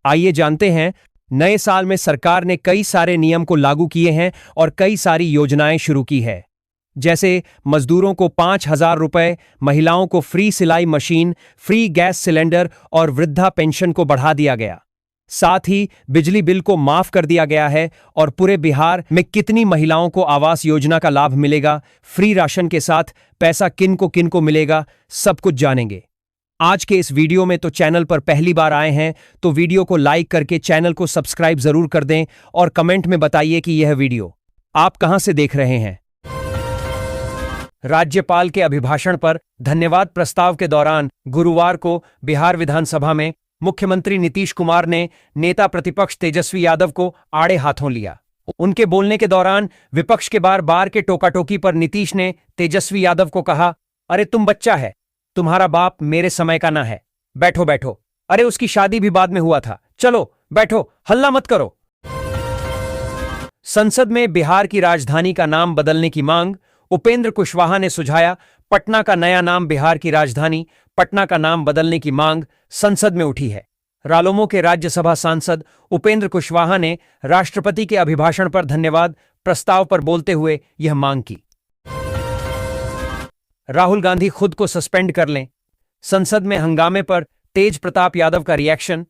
आइए जानते हैं। नए साल में सरकार ने कई सारे नियम को लागू किए हैं और कई सारी योजनाएं शुरू की है। जैसे मजदूरों को 5,000 रुपए, महिलाओं को फ्री सिलाई मशीन, फ्री गैस सिलेंडर और वृद्धा पेंशन को बढ़ा दिया गया। साथ ही बिजली बिल को माफ कर दिया गया है और पूरे बिहार में कितनी महिलाओं को आवास योजना का लाभ मिलेगा, फ्री राशन के साथ पैसा किन को मिलेगा, सब कुछ जानेंगे आज के इस वीडियो में। तो चैनल पर पहली बार आए हैं तो वीडियो को लाइक करके चैनल को सब्सक्राइब जरूर कर दें और कमेंट में बताइए कि यह वीडियो आप कहां से देख रहे हैं। राज्यपाल के अभिभाषण पर धन्यवाद प्रस्ताव के दौरान गुरुवार को बिहार विधानसभा में मुख्यमंत्री नीतीश कुमार ने नेता प्रतिपक्ष तेजस्वी यादव को आड़े हाथों लिया। उनके बोलने के दौरान विपक्ष के बार के टोकाटोकी पर नीतीश ने तेजस्वी यादव को कहा, अरे तुम बच्चा है, तुम्हारा बाप मेरे समय का ना है, बैठो बैठो, अरे उसकी शादी भी बाद में हुआ था, चलो बैठो, हल्ला मत करो। संसद में बिहार की राजधानी का नाम बदलने की मांग, उपेंद्र कुशवाहा ने सुझाया पटना का नया नाम बिहार की राजधानी, पटना का नाम बदलने की मांग संसद में उठी है। रालोमो के राज्यसभा सांसद उपेंद्र कुशवाहा ने राष्ट्रपति के अभिभाषण पर धन्यवाद प्रस्ताव पर बोलते हुए यह मांग की। राहुल गांधी खुद को सस्पेंड कर लें, संसद में हंगामे पर तेज प्रताप यादव का रिएक्शन।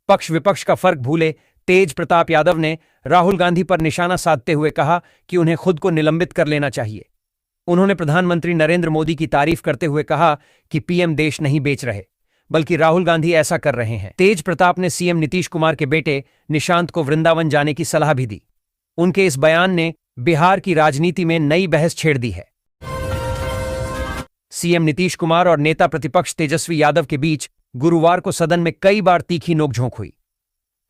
पक्ष विपक्ष का फर्क भूले तेज प्रताप यादव ने राहुल गांधी पर निशाना साधते हुए कहा कि उन्हें खुद को निलंबित कर लेना चाहिए। उन्होंने प्रधानमंत्री नरेंद्र मोदी की तारीफ करते हुए कहा कि पीएम देश नहीं बेच रहे, बल्कि राहुल गांधी ऐसा कर रहे हैं। तेज प्रताप ने सीएम नीतीश कुमार के बेटे निशांत को वृंदावन जाने की सलाह भी दी। उनके इस बयान ने बिहार की राजनीति में नई बहस छेड़ दी है। सीएम नीतीश कुमार और नेता प्रतिपक्ष तेजस्वी यादव के बीच गुरुवार को सदन में कई बार तीखी नोकझोंक हुई।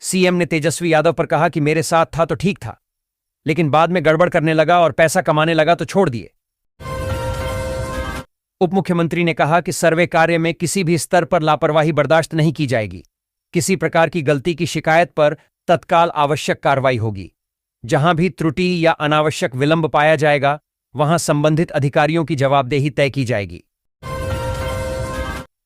सीएम ने तेजस्वी यादव पर कहा कि मेरे साथ था तो ठीक था, लेकिन बाद में गड़बड़ करने लगा और पैसा कमाने लगा तो छोड़ दिए। उप मुख्यमंत्री ने कहा कि सर्वे कार्य में किसी भी स्तर पर लापरवाही बर्दाश्त नहीं की जाएगी। किसी प्रकार की गलती की शिकायत पर तत्काल आवश्यक कार्रवाई होगी। जहां भी त्रुटि या अनावश्यक विलंब पाया जाएगा, वहां संबंधित अधिकारियों की जवाबदेही तय की जाएगी।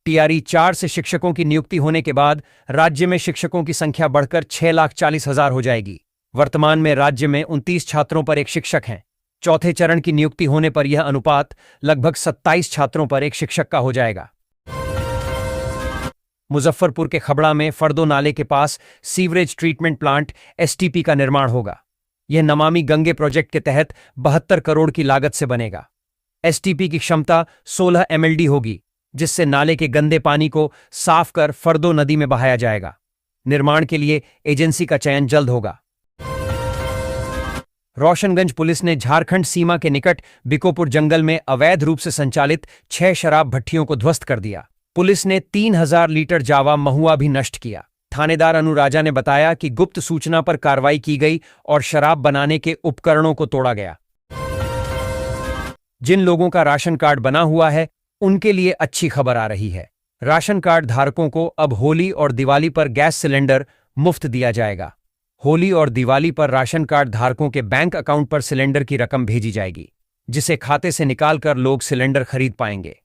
टीआरई 4 से शिक्षकों की नियुक्ति होने के बाद राज्य में शिक्षकों की संख्या बढ़कर 6,40,000 हो जाएगी। वर्तमान में राज्य में 29 छात्रों पर एक शिक्षक हैं। चौथे चरण की नियुक्ति होने पर यह अनुपात लगभग 27 छात्रों पर एक शिक्षक का हो जाएगा। मुजफ्फरपुर के खबड़ा में फर्दो नाले के पास सीवरेज ट्रीटमेंट प्लांट एसटीपी का निर्माण होगा। यह नमामि गंगे प्रोजेक्ट के तहत 72 करोड़ की लागत से बनेगा। एसटीपी की क्षमता 16 एमएलडी होगी, जिससे नाले के गंदे पानी को साफ कर फर्दो नदी में बहाया जाएगा। निर्माण के लिए एजेंसी का चयन जल्द होगा। रोशनगंज पुलिस ने झारखंड सीमा के निकट बिकोपुर जंगल में अवैध रूप से संचालित 6 शराब भट्टियों को ध्वस्त कर दिया। पुलिस ने 3,000 लीटर जावा महुआ भी नष्ट किया। थानेदार अनु राजा ने बताया कि गुप्त सूचना पर कार्रवाई की गई और शराब बनाने के उपकरणों को तोड़ा गया। जिन लोगों का राशन कार्ड बना हुआ है, उनके लिए अच्छी खबर आ रही है। राशन कार्ड धारकों को अब होली और दिवाली पर गैस सिलेंडर मुफ्त दिया जाएगा। होली और दिवाली पर राशन कार्ड धारकों के बैंक अकाउंट पर सिलेंडर की रकम भेजी जाएगी, जिसे खाते से निकालकर लोग सिलेंडर खरीद पाएंगे।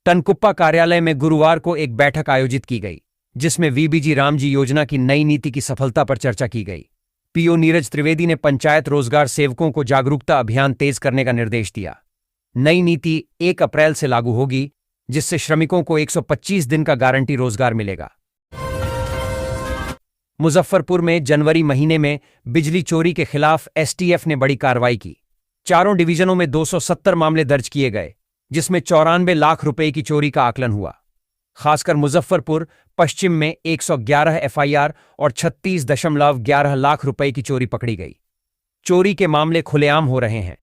टनकुप्पा कार्यालय में गुरुवार को एक बैठक आयोजित की गई, जिसमें वीबीजी रामजी योजना की नई नीति की सफलता पर चर्चा की गई। पीओ नीरज त्रिवेदी ने पंचायत रोजगार सेवकों को जागरूकता अभियान तेज करने का निर्देश दिया। नई नीति 1 अप्रैल से लागू होगी, जिससे श्रमिकों को 125 दिन का गारंटी रोजगार मिलेगा। मुजफ्फरपुर में जनवरी महीने में बिजली चोरी के खिलाफ एसटीएफ ने बड़ी कार्रवाई की। चारों डिवीजनों में 270 मामले दर्ज किए गए, जिसमें 94 लाख रुपए की चोरी का आकलन हुआ। खासकर मुजफ्फरपुर पश्चिम में 111 एफआईआर और 36.11 लाख रुपए की चोरी पकड़ी गई। चोरी के मामले खुलेआम हो रहे हैं।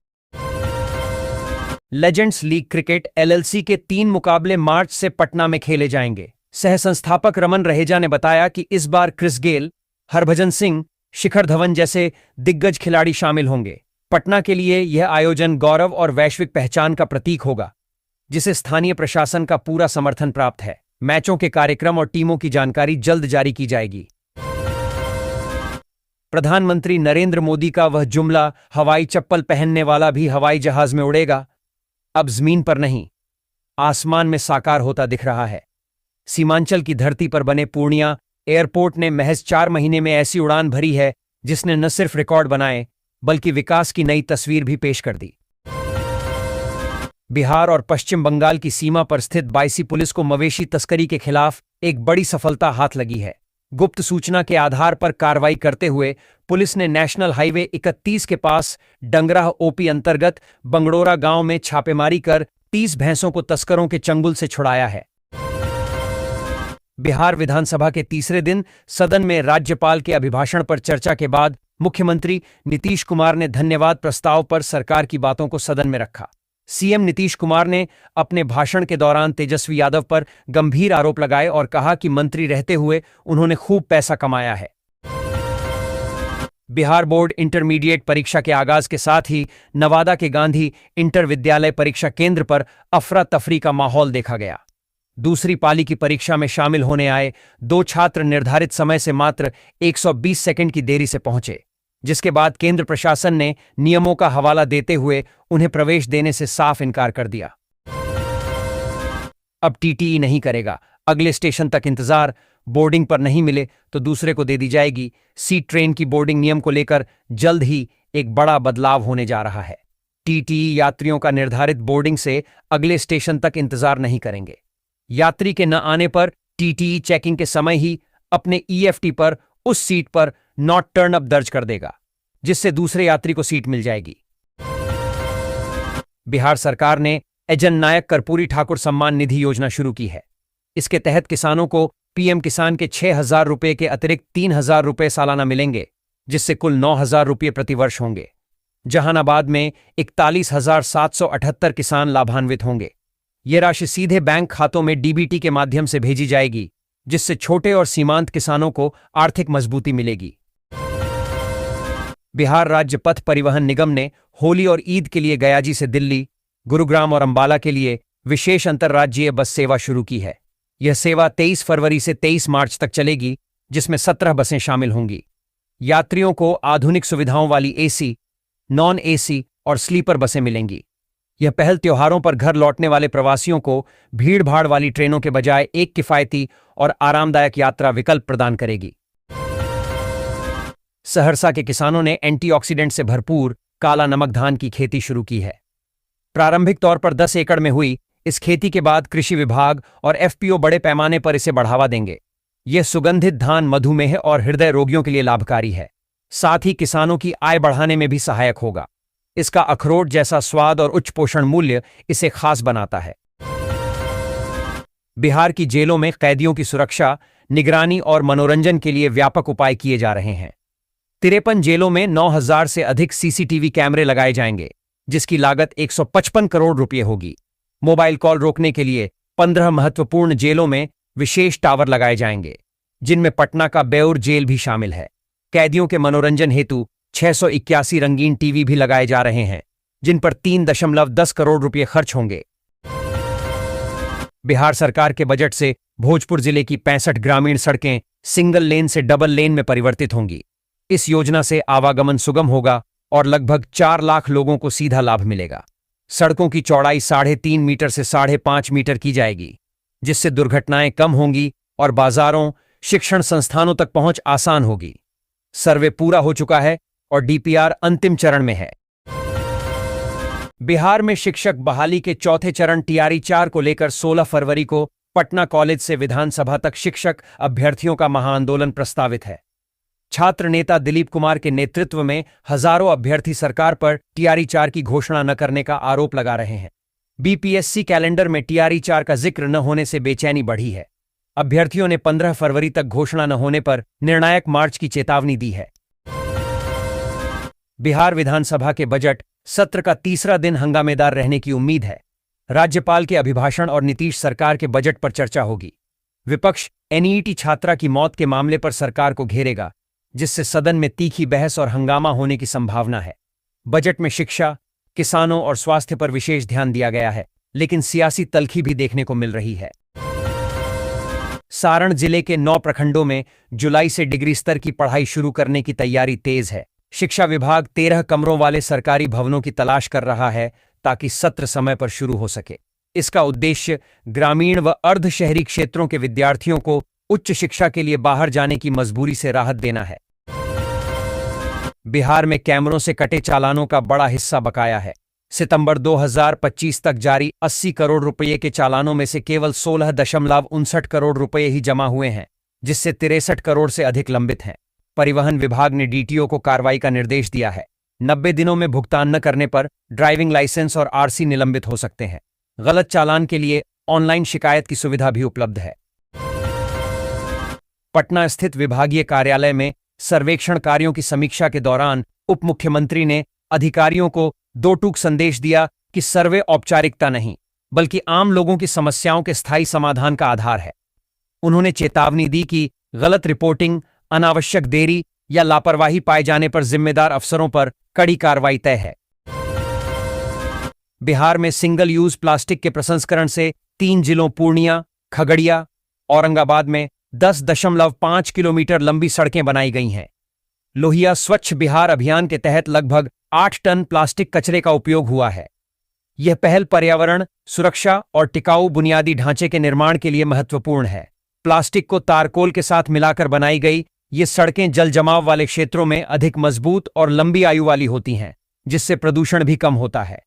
लेजेंड्स लीग क्रिकेट एलएलसी के 3 मुकाबले मार्च से पटना में खेले जाएंगे। सह संस्थापक रमन रहेजा ने बताया कि इस बार क्रिस गेल, हरभजन सिंह, शिखर धवन जैसे दिग्गज खिलाड़ी शामिल होंगे। पटना के लिए यह आयोजन गौरव और वैश्विक पहचान का प्रतीक होगा, जिसे स्थानीय प्रशासन का पूरा समर्थन प्राप्त है। मैचों के कार्यक्रम और टीमों की जानकारी जल्द जारी की जाएगी। प्रधानमंत्री नरेंद्र मोदी का वह जुमला, हवाई चप्पल पहनने वाला भी हवाई जहाज में उड़ेगा, अब जमीन पर नहीं, आसमान में साकार होता दिख रहा है। सीमांचल की धरती पर बने पूर्णिया एयरपोर्ट ने महज 4 महीने में ऐसी उड़ान भरी है जिसने न सिर्फ रिकॉर्ड बनाए बल्कि विकास की नई तस्वीर भी पेश कर दी। बिहार और पश्चिम बंगाल की सीमा पर स्थित बायसी पुलिस को मवेशी तस्करी के खिलाफ एक बड़ी सफलता हाथ लगी है। गुप्त सूचना के आधार पर कार्रवाई करते हुए पुलिस ने नेशनल हाईवे 31 के पास डंगराह ओपी अंतर्गत बंगड़ोरा गांव में छापेमारी कर 30 भैंसों को तस्करों के चंगुल से छुड़ाया है। बिहार विधानसभा के तीसरे दिन सदन में राज्यपाल के अभिभाषण पर चर्चा के बाद मुख्यमंत्री नीतीश कुमार ने धन्यवाद प्रस्ताव पर सरकार की बातों को सदन में रखा। सीएम नीतीश कुमार ने अपने भाषण के दौरान तेजस्वी यादव पर गंभीर आरोप लगाए और कहा कि मंत्री रहते हुए उन्होंने खूब पैसा कमाया है। बिहार बोर्ड इंटरमीडिएट परीक्षा के आगाज के साथ ही नवादा के गांधी इंटर विद्यालय परीक्षा केंद्र पर अफरा तफरी का माहौल देखा गया। दूसरी पाली की परीक्षा में शामिल होने आए 2 छात्र निर्धारित समय से मात्र 120 सेकंड की देरी से पहुंचे, जिसके बाद केंद्र प्रशासन ने नियमों का हवाला देते हुए उन्हें प्रवेश देने से साफ इनकार कर दिया। अब टीटीई नहीं करेगा, अगले स्टेशन तक इंतजार, बोर्डिंग पर नहीं मिले तो दूसरे को दे दी जाएगी। सी ट्रेन की बोर्डिंग नियम को लेकर जल्द ही एक बड़ा बदलाव होने जा रहा है। टीटीई यात्रियों का निर्धारित बोर्डिंग से अगले स्टेशन तक इंतजार नहीं करेंगे। यात्री के न आने पर टीटीई चेकिंग के समय ही अपने ईएफटी पर उस सीट पर नॉट टर्न अप दर्ज कर देगा, जिससे दूसरे यात्री को सीट मिल जाएगी। बिहार सरकार ने एजन नायक कर्पूरी ठाकुर सम्मान निधि योजना शुरू की है। इसके तहत किसानों को पीएम किसान के 6,000 रुपये के अतिरिक्त 3,000 रुपये सालाना मिलेंगे, जिससे कुल 9,000 रुपये प्रतिवर्ष होंगे। जहानाबाद में 41,778 किसान लाभान्वित होंगे। ये राशि सीधे बैंक खातों में डीबीटी के माध्यम से भेजी जाएगी, जिससे छोटे और सीमांत किसानों को आर्थिक मजबूती मिलेगी। बिहार राज्य पथ परिवहन निगम ने होली और ईद के लिए गयाजी से दिल्ली, गुरुग्राम और अंबाला के लिए विशेष अंतर्राज्यीय बस सेवा शुरू की है। यह सेवा 23 फरवरी से 23 मार्च तक चलेगी, जिसमें 17 बसें शामिल होंगी। यात्रियों को आधुनिक सुविधाओं वाली एसी, नॉन एसी और स्लीपर बसें मिलेंगी। यह पहल त्योहारों पर घर लौटने वाले प्रवासियों को भीड़ भाड़ वाली ट्रेनों के बजाय एक किफायती और आरामदायक यात्रा विकल्प प्रदान करेगी। सहरसा के किसानों ने एंटीऑक्सीडेंट से भरपूर काला नमक धान की खेती शुरू की है। प्रारंभिक तौर पर 10 एकड़ में हुई इस खेती के बाद कृषि विभाग और एफपीओ बड़े पैमाने पर इसे बढ़ावा देंगे। यह सुगंधित धान मधुमेह और हृदय रोगियों के लिए लाभकारी है, साथ ही किसानों की आय बढ़ाने में भी सहायक होगा। इसका अखरोट जैसा स्वाद और उच्च पोषण मूल्य इसे खास बनाता है। बिहार की जेलों में कैदियों की सुरक्षा, निगरानी और मनोरंजन के लिए व्यापक उपाय किए जा रहे हैं। 53 जेलों में 9,000 से अधिक सीसीटीवी कैमरे लगाए जाएंगे, जिसकी लागत 155 करोड़ रुपये होगी। मोबाइल कॉल रोकने के लिए 15 महत्वपूर्ण जेलों में विशेष टावर लगाए जाएंगे, जिनमें पटना का बेउर जेल भी शामिल है। कैदियों के मनोरंजन हेतु 681 रंगीन टीवी भी लगाए जा रहे हैं, जिन पर 3.10 करोड़ रुपये खर्च होंगे। बिहार सरकार के बजट से भोजपुर जिले की 65 ग्रामीण सड़कें सिंगल लेन से डबल लेन में परिवर्तित होंगी। इस योजना से आवागमन सुगम होगा और लगभग 4 लाख लोगों को सीधा लाभ मिलेगा। सड़कों की चौड़ाई 3.5 मीटर से 5.5 मीटर की जाएगी, जिससे दुर्घटनाएं कम होंगी और बाजारों, शिक्षण संस्थानों तक पहुंच आसान होगी। सर्वे पूरा हो चुका है और डीपीआर अंतिम चरण में है। बिहार में शिक्षक बहाली के चौथे चरण टीआरई 4 को लेकर 16 फरवरी को पटना कॉलेज से विधानसभा तक शिक्षक अभ्यर्थियों का महाआंदोलन प्रस्तावित है। छात्र नेता दिलीप कुमार के नेतृत्व में हजारों अभ्यर्थी सरकार पर टीआरई 4 की घोषणा न करने का आरोप लगा रहे हैं। बीपीएससी कैलेंडर में टीआरई 4 का जिक्र न होने से बेचैनी बढ़ी है। अभ्यर्थियों ने 15 फरवरी तक घोषणा न होने पर निर्णायक मार्च की चेतावनी दी है। बिहार विधानसभा के बजट सत्र का तीसरा दिन हंगामेदार रहने की उम्मीद है। राज्यपाल के अभिभाषण और नीतीश सरकार के बजट पर चर्चा होगी। विपक्ष एनईटी छात्रा की मौत के मामले पर सरकार को घेरेगा, जिससे सदन में तीखी बहस और हंगामा होने की संभावना है। बजट में शिक्षा, किसानों और स्वास्थ्य पर विशेष ध्यान दिया गया है, लेकिन सियासी तल्खी भी देखने को मिल रही है। सारण जिले के 9 प्रखंडों में जुलाई से डिग्री स्तर की पढ़ाई शुरू करने की तैयारी तेज है। शिक्षा विभाग 13 कमरों वाले सरकारी भवनों की तलाश कर रहा है ताकि सत्र समय पर शुरू हो सके। इसका उद्देश्य ग्रामीण व अर्ध शहरी क्षेत्रों के विद्यार्थियों को उच्च शिक्षा के लिए बाहर जाने की मजबूरी से राहत देना है। बिहार में कैमरों से कटे चालानों का बड़ा हिस्सा बकाया है। सितंबर 2025 तक जारी 80 करोड़ रुपये के चालानों में से केवल 16.59 करोड़ रुपये ही जमा हुए हैं, जिससे 63 करोड़ से अधिक लंबित हैं। परिवहन विभाग ने डीटीओ को कार्रवाई का निर्देश दिया है। 90 दिनों में भुगतान न करने पर ड्राइविंग लाइसेंस और आरसी निलंबित हो सकते हैं। गलत चालान के लिए ऑनलाइन शिकायत की सुविधा भी उपलब्ध है। पटना स्थित विभागीय कार्यालय में सर्वेक्षण कार्यों की समीक्षा के दौरान उप मुख्यमंत्री ने अधिकारियों को दो टूक संदेश दिया कि सर्वे औपचारिकता नहीं, बल्कि आम लोगों की समस्याओं के स्थायी समाधान का आधार है। उन्होंने चेतावनी दी कि गलत रिपोर्टिंग, अनावश्यक देरी या लापरवाही पाए जाने पर जिम्मेदार अफसरों पर कड़ी कार्रवाई तय है। बिहार में सिंगल यूज प्लास्टिक के प्रसंस्करण से 3 जिलों पूर्णिया, खगड़िया, औरंगाबाद में 10.5 किलोमीटर लंबी सड़कें बनाई गई हैं। लोहिया स्वच्छ बिहार अभियान के तहत लगभग 8 टन प्लास्टिक कचरे का उपयोग हुआ है। यह पहल पर्यावरण, सुरक्षा और टिकाऊ बुनियादी ढांचे के निर्माण के लिए महत्वपूर्ण है। प्लास्टिक को तारकोल के साथ मिलाकर बनाई गई ये सड़कें जल जमाव वाले क्षेत्रों में अधिक मजबूत और लंबी आयु वाली होती हैं, जिससे प्रदूषण भी कम होता है।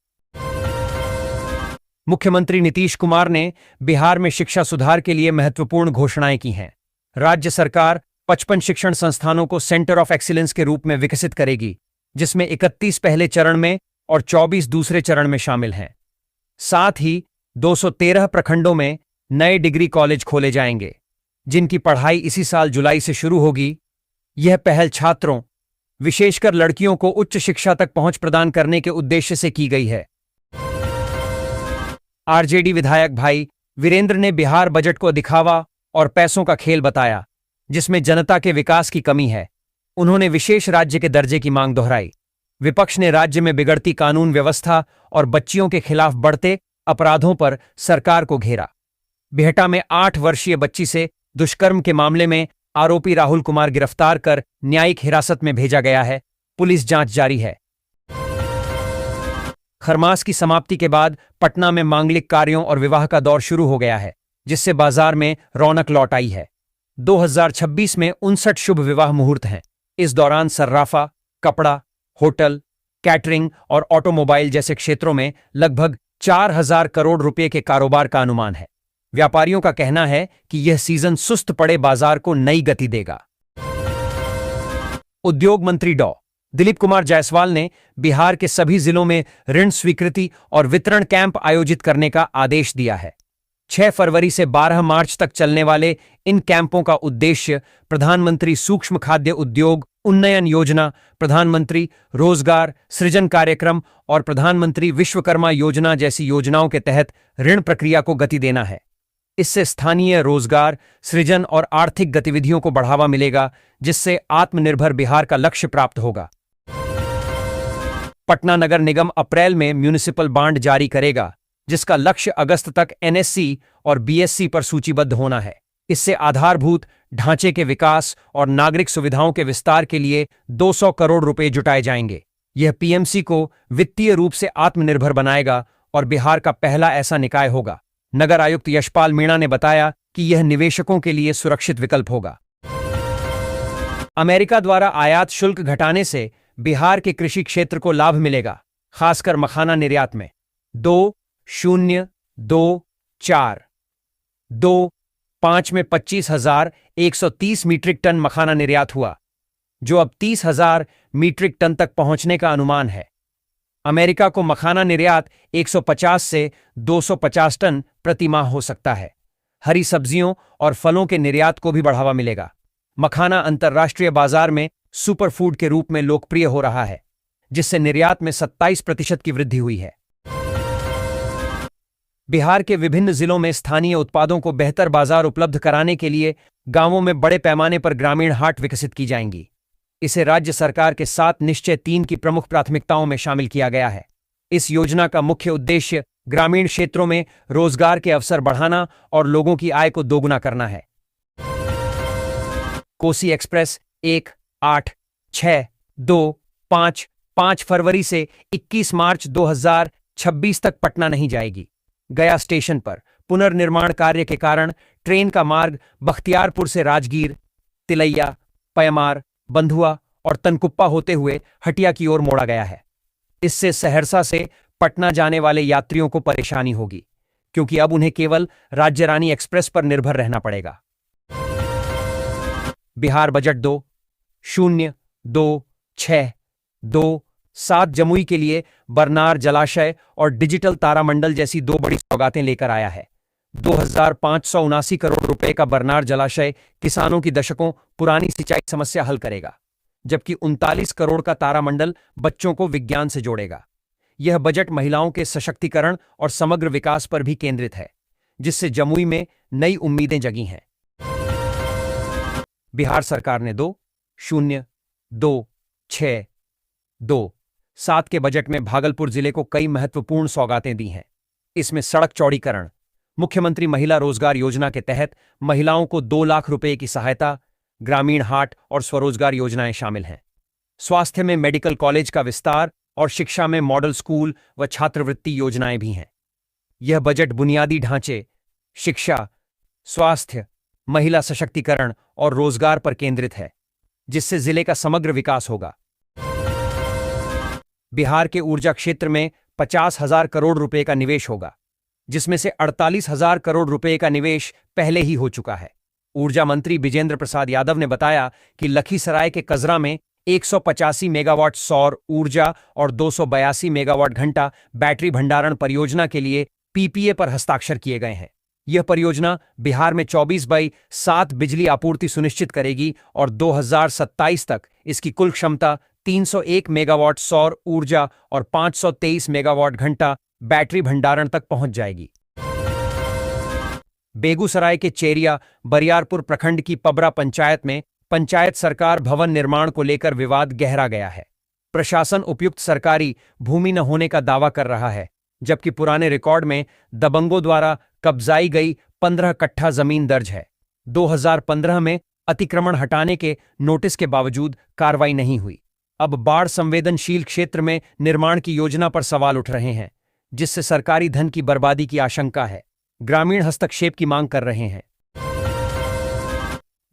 मुख्यमंत्री नीतीश कुमार ने बिहार में शिक्षा सुधार के लिए महत्वपूर्ण घोषणाएं की हैं। राज्य सरकार 55 शिक्षण संस्थानों को सेंटर ऑफ एक्सीलेंस के रूप में विकसित करेगी, जिसमें 31 पहले चरण में और 24 दूसरे चरण में शामिल हैं। साथ ही 213 प्रखंडों में नए डिग्री कॉलेज खोले जाएंगे, जिनकी पढ़ाई इसी साल जुलाई से शुरू होगी। यह पहल छात्रों, विशेषकर लड़कियों को उच्च शिक्षा तक पहुंच प्रदान करने के उद्देश्य से की गई है। आरजेडी विधायक भाई वीरेंद्र ने बिहार बजट को दिखावा और पैसों का खेल बताया, जिसमें जनता के विकास की कमी है। उन्होंने विशेष राज्य के दर्जे की मांग दोहराई। विपक्ष ने राज्य में बिगड़ती कानून व्यवस्था और बच्चियों के खिलाफ बढ़ते अपराधों पर सरकार को घेरा। बिहटा में 8 वर्षीय बच्ची से दुष्कर्म के मामले में आरोपी राहुल कुमार गिरफ्तार कर न्यायिक हिरासत में भेजा गया है। पुलिस जांच जारी है। खरमास की समाप्ति के बाद पटना में मांगलिक कार्यों और विवाह का दौर शुरू हो गया है, जिससे बाजार में रौनक लौट आई है। 2026 में 59 शुभ विवाह मुहूर्त हैं। इस दौरान सर्राफा, कपड़ा, होटल, कैटरिंग और ऑटोमोबाइल जैसे क्षेत्रों में लगभग 4,000 करोड़ रुपए के कारोबार का अनुमान है। व्यापारियों का कहना है कि यह सीजन सुस्त पड़े बाजार को नई गति देगा। उद्योग मंत्री डॉ. दिलीप कुमार जायसवाल ने बिहार के सभी जिलों में ऋण स्वीकृति और वितरण कैंप आयोजित करने का आदेश दिया है। 6 फरवरी से 12 मार्च तक चलने वाले इन कैंपों का उद्देश्य प्रधानमंत्री सूक्ष्म खाद्य उद्योग उन्नयन योजना, प्रधानमंत्री रोजगार सृजन कार्यक्रम और प्रधानमंत्री विश्वकर्मा योजना जैसी योजनाओं के तहत ऋण प्रक्रिया को गति देना है। इससे स्थानीय रोजगार सृजन और आर्थिक गतिविधियों को बढ़ावा मिलेगा, जिससे आत्मनिर्भर बिहार का लक्ष्य प्राप्त होगा। पटना नगर निगम अप्रैल में म्यूनिसिपल बांड जारी करेगा, जिसका लक्ष्य अगस्त तक एनएससी और बीएससी पर सूचीबद्ध होना है। इससे आधारभूत ढांचे के विकास और नागरिक सुविधाओं के विस्तार के लिए 200 करोड़ रुपए जुटाए जाएंगे। यह पीएमसी को वित्तीय रूप से आत्मनिर्भर बनाएगा और बिहार का पहला ऐसा निकाय होगा। नगर आयुक्त यशपाल मीणा ने बताया कि यह निवेशकों के लिए सुरक्षित विकल्प होगा। अमेरिका द्वारा आयात शुल्क घटाने से बिहार के कृषि क्षेत्र को लाभ मिलेगा, खासकर मखाना निर्यात में। 2024 में 25,130 मीट्रिक टन मखाना निर्यात हुआ, जो अब 30,000 मीट्रिक टन तक पहुंचने का अनुमान है। अमेरिका को मखाना निर्यात 150 से 250 टन प्रति माह हो सकता है। हरी सब्जियों और फलों के निर्यात को भी बढ़ावा मिलेगा। मखाना अंतर्राष्ट्रीय बाजार में सुपरफूड के रूप में लोकप्रिय हो रहा है, जिससे निर्यात में 27% की वृद्धि हुई है। बिहार के विभिन्न जिलों में स्थानीय उत्पादों को बेहतर बाजार उपलब्ध कराने के लिए गांवों में बड़े पैमाने पर ग्रामीण हाट विकसित की जाएंगी। इसे राज्य सरकार के 7 निश्चय 3 की प्रमुख प्राथमिकताओं में शामिल किया गया है। इस योजना का मुख्य उद्देश्य ग्रामीण क्षेत्रों में रोजगार के अवसर बढ़ाना और लोगों की आय को दोगुना करना है। कोसी एक्सप्रेस 1, 8, 6, 2, 5 फरवरी से 21 मार्च 2026 तक पटना नहीं जाएगी। गया स्टेशन पर पुनर्निर्माण कार्य के कारण ट्रेन का मार्ग बख्तियारपुर से राजगीर, तिलैया, पयमार, बंधुआ और तनकुप्पा होते हुए हटिया की ओर मोड़ा गया है। इससे सहरसा से पटना जाने वाले यात्रियों को परेशानी होगी, क्योंकि अब उन्हें केवल राज्य रानी एक्सप्रेस पर निर्भर रहना पड़ेगा। बिहार बजट 2-0-2-6-2-7 जमुई के लिए बरनार जलाशय और डिजिटल तारामंडल जैसी दो बड़ी सौगातें लेकर आया है। 2579 करोड़ रुपए का बरनार जलाशय किसानों की दशकों पुरानी सिंचाई समस्या हल करेगा, जबकि 39 करोड़ का तारामंडल बच्चों को विज्ञान से जोड़ेगा। यह बजट महिलाओं के सशक्तिकरण और समग्र विकास पर भी केंद्रित है, जिससे जमुई में नई उम्मीदें जगी हैं। बिहार सरकार ने 2-0-2-6-2-7 के बजट में भागलपुर जिले को कई महत्वपूर्ण सौगातें दी हैं। इसमें सड़क चौड़ीकरण, मुख्यमंत्री महिला रोजगार योजना के तहत महिलाओं को 2 लाख रुपए की सहायता, ग्रामीण हाट और स्वरोजगार योजनाएं शामिल हैं। स्वास्थ्य में मेडिकल कॉलेज का विस्तार और शिक्षा में मॉडल स्कूल व छात्रवृत्ति योजनाएं भी हैं। यह बजट बुनियादी ढांचे, शिक्षा, स्वास्थ्य, महिला सशक्तिकरण और रोजगार पर केंद्रित है, जिससे जिले का समग्र विकास होगा। बिहार के ऊर्जा क्षेत्र में 50,000 करोड़ रुपए का निवेश होगा, जिसमें से 48,000 करोड़ रुपए का निवेश पहले ही हो चुका है। ऊर्जा मंत्री बिजेंद्र प्रसाद यादव ने बताया कि लखीसराय के कजरा में 185 मेगावाट सौर ऊर्जा और 282 मेगावाट घंटा बैटरी भंडारण परियोजना के लिए पीपीए पर हस्ताक्षर किए गए हैं। यह परियोजना बिहार में 24/7 बिजली आपूर्ति सुनिश्चित करेगी और 2027 तक इसकी कुल क्षमता 301 मेगावाट सौर ऊर्जा और 523 मेगावाट घंटा बैटरी भंडारण तक पहुंच जाएगी। बेगूसराय के चेरिया बरियारपुर प्रखंड की पबरा पंचायत में पंचायत सरकार भवन निर्माण को लेकर विवाद गहरा गया है। प्रशासन उपयुक्त सरकारी भूमि न होने का दावा कर रहा है, जबकि पुराने रिकॉर्ड में दबंगों द्वारा कब्जाई गई 15 कट्ठा जमीन दर्ज है। 2015 में अतिक्रमण हटाने के नोटिस के बावजूद कार्रवाई नहीं हुई। अब बाढ़ संवेदनशील क्षेत्र में निर्माण की योजना पर सवाल उठ रहे हैं, जिससे सरकारी धन की बर्बादी की आशंका है। ग्रामीण हस्तक्षेप की मांग कर रहे हैं।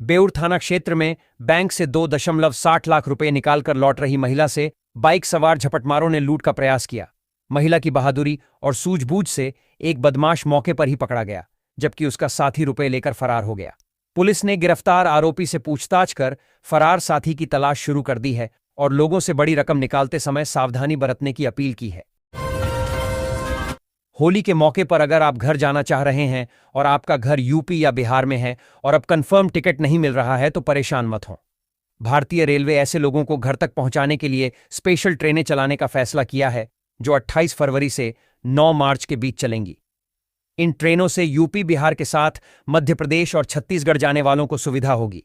बेउर थाना क्षेत्र में बैंक से 2.60 लाख रुपए निकालकर लौट रही महिला से बाइक सवार झपटमारों ने लूट का प्रयास किया। महिला की बहादुरी और सूझबूझ से एक बदमाश मौके पर ही पकड़ा गया, जबकि उसका साथी रुपए लेकर फरार हो गया। पुलिस ने गिरफ्तार आरोपी से पूछताछ कर फरार साथी की तलाश शुरू कर दी है और लोगों से बड़ी रकम निकालते समय सावधानी बरतने की अपील की है। होली के मौके पर अगर आप घर जाना चाह रहे हैं और आपका घर यूपी या बिहार में है और अब कंफर्म टिकट नहीं मिल रहा है तो परेशान मत हों। भारतीय रेलवे ऐसे लोगों को घर तक पहुंचाने के लिए स्पेशल ट्रेनें चलाने का फैसला किया है, जो 28 फरवरी से 9 मार्च के बीच चलेंगी। इन ट्रेनों से यूपी बिहार के साथ मध्य प्रदेश और छत्तीसगढ़ जाने वालों को सुविधा होगी।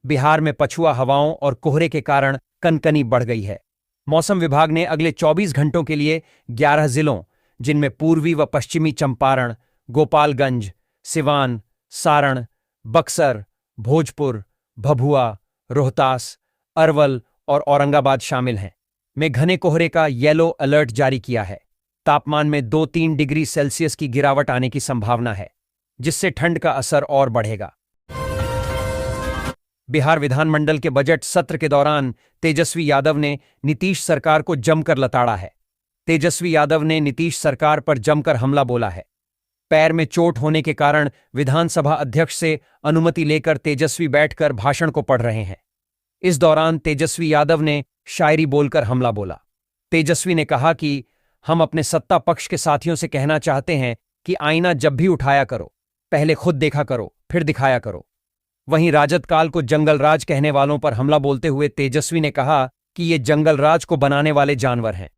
बिहार में पछुआ हवाओं और कोहरे के कारण कनकनी बढ़ गई है। मौसम विभाग ने अगले 24 घंटों के लिए 11 जिलों, जिनमें पूर्वी व पश्चिमी चंपारण, गोपालगंज, सिवान, सारण, बक्सर, भोजपुर, भभुआ, रोहतास, अरवल और औरंगाबाद शामिल हैं, में घने कोहरे का येलो अलर्ट जारी किया है। तापमान में 2-3 डिग्री सेल्सियस की गिरावट आने की संभावना है, जिससे ठंड का असर और बढ़ेगा। बिहार विधानमंडल के बजट सत्र के दौरान तेजस्वी यादव ने नीतीश सरकार को जमकर लताड़ा है। तेजस्वी यादव ने नीतीश सरकार पर जमकर हमला बोला है। पैर में चोट होने के कारण विधानसभा अध्यक्ष से अनुमति लेकर तेजस्वी बैठकर भाषण को पढ़ रहे हैं। इस दौरान तेजस्वी यादव ने शायरी बोलकर हमला बोला। तेजस्वी ने कहा कि हम अपने सत्ता पक्ष के साथियों से कहना चाहते हैं कि आईना जब भी उठाया करो, पहले खुद देखा करो, फिर दिखाया करो। वहीं राजद काल को जंगलराज कहने वालों पर हमला बोलते हुए तेजस्वी ने कहा कि ये जंगलराज को बनाने वाले जानवर हैं।